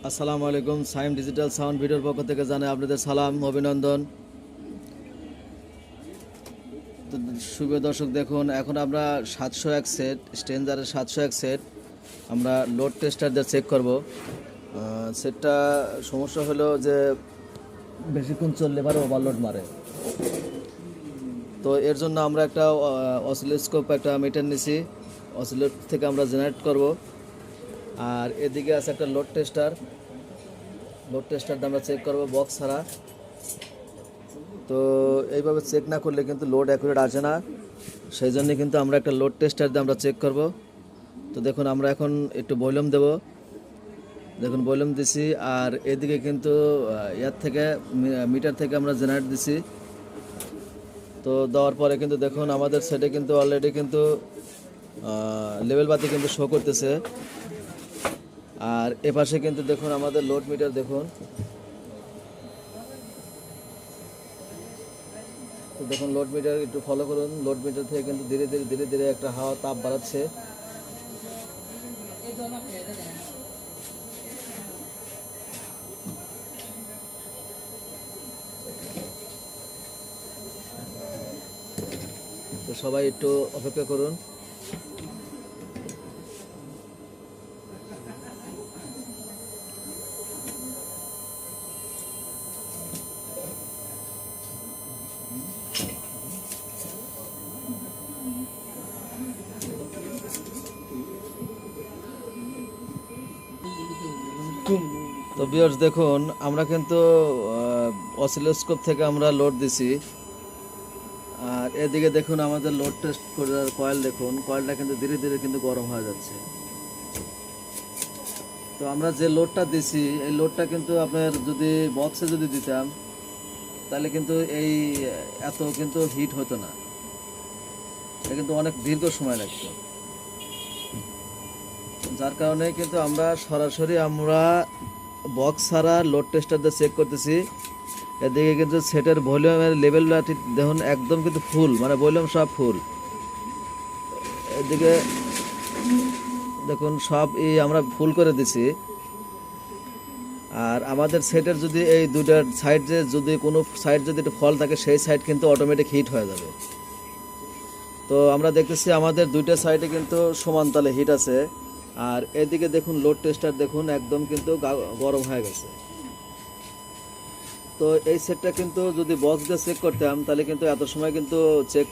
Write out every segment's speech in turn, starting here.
আসসালামু আলাইকুম। Saim digital sound ভিডিওর পক্ষ থেকে জানাই আপনাদের সালাম অভিনন্দন। তো শুভ দর্শক, দেখুন এখন আমরা 701 সেট স্ট্রেঞ্জারের 701 সেট আমরা লোড টেস্টার দিয়ে চেক করব। সেটটা সমস্যা হলো যে বেশিক্ষণ চললে এবার ওভারলোড মারে। তো এর জন্য আমরা একটা অসিলোস্কোপ একটা মিটার নিছি, অসিলোস্কোপ থেকে আমরা জেনারেট করব। আর এদিকে আছে একটা লোড টেস্টার দিয়ে আমরা চেক করব বক্স ছাড়া। তো এইভাবে চেক না করলে কিন্তু লোড অ্যাকুরেট আসে না, সেই জন্য কিন্তু আমরা একটা লোড টেস্টার দিয়ে আমরা চেক করব। তো দেখুন আমরা এখন একটু ভলিউম দেব, দেখুন ভলিউম দিছি। আর এদিকে কিন্তু ইয়ার থেকে মিটার থেকে আমরা জেনারেট দিছি। তো দেওয়ার পরে কিন্তু দেখুন আমাদের সেটে কিন্তু অলরেডি কিন্তু লেভেল বাতি কিন্তু শো করতেছে। আর এপাশে কিন্তু দেখুন আমাদের লোড মিটার, দেখুন তো দেখুন লোড মিটার একটু ফলো করুন। লোড মিটার থেকে কিন্তু ধীরে ধীরে একটা হাওয়া তাপ বাড়াচ্ছে। তো সবাই একটু অপেক্ষা করুন। তো ভিউয়ার্স দেখুন আমরা কিন্তু অসিলোস্কোপ থেকে আমরা লোড দিছি। আর এদিকে দেখুন আমাদের লোড টেস্ট করার কয়েল, দেখুন কয়েলটা কিন্তু ধীরে ধীরে কিন্তু গরম হয়ে যাচ্ছে। তো আমরা যে লোডটা দিছি এই লোডটা কিন্তু আপনার যদি বক্সে যদি দিতাম তাহলে কিন্তু এই এত কিন্তু হিট হতো না, এটা কিন্তু অনেক দীর্ঘ সময় লাগতো। যার কারণে কিন্তু আমরা সরাসরি বক্স ছাড়া লোড টেস্টার দিয়ে চেক করতেছি। এদিকে কিন্তু সেটের ভলিউমের লেভেলটা দেখুন একদম কিন্তু ফুল, মানে ভলিউম সব ফুল। এদিকে দেখুন সব আমরা ফুল করে দিছি। আর আমাদের সেটের যদি এই দুটার সাইডে যদি কোনো সাইড যদি একটু ফল থাকে সেই সাইড কিন্তু অটোমেটিক হিট হয়ে যাবে। তো আমরা দেখতেছি আমাদের দুইটা সাইডে কিন্তু সমান তালে হিট আছে। আর এদিকে দেখুন লোড টেস্টার দেখুন একদম কিন্তু গরম হয়ে গেছে। তো এই সেটটা কিন্তু যদি বক্স দিয়ে চেক করতাম তাহলে কিন্তু এত সময় কিন্তু চেক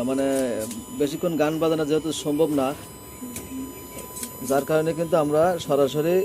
মানে বেশিক্ষণ গান বাজানো যেহেতু সম্ভব না, যার কারণে কিন্তু আমরা সরাসরি